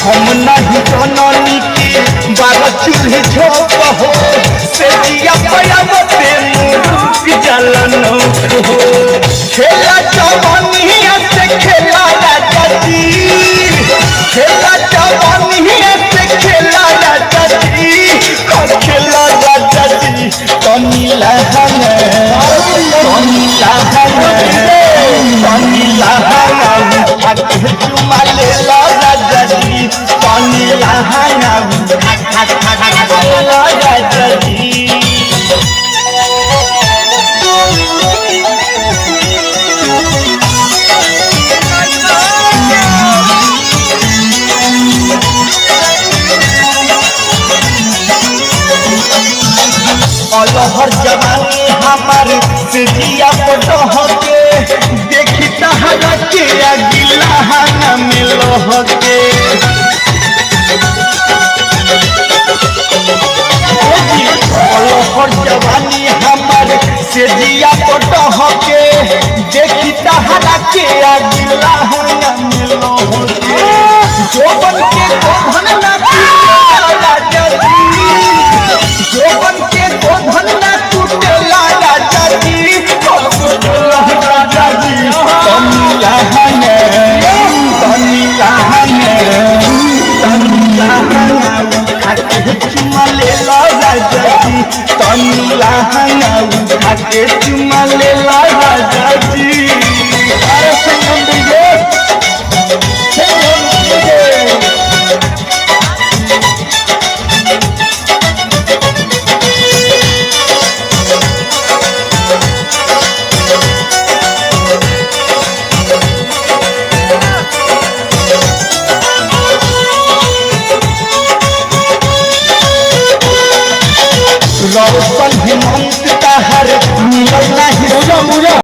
हम नहीं जननी के 12 चूल्हे झोंक हो से जिया पयावते मुरुक जलन हो खेला जवानिया से खेला राजा जी खेला जवानिया से खेला राजा जी खेला राजा जी तनी लहन चुमा ले राजा जी पानी लहाना राजा जी अलहर जवानी हमारे से जिया पटह के देखी तहरा के अगिला हाना मिलो के अलहर जवानी हमारे से जिया पटह के देखी तहरा के अगिला हाना मिलो के जोबन के गोधन ना राजा जी जोबन के गोधन ना टूटेला राजा जी राजा जी तनी चुमा ले राजा जी तनी खाके चुमा ले राजा जी अरे रौशन हेमंत का हर मिलल नहीं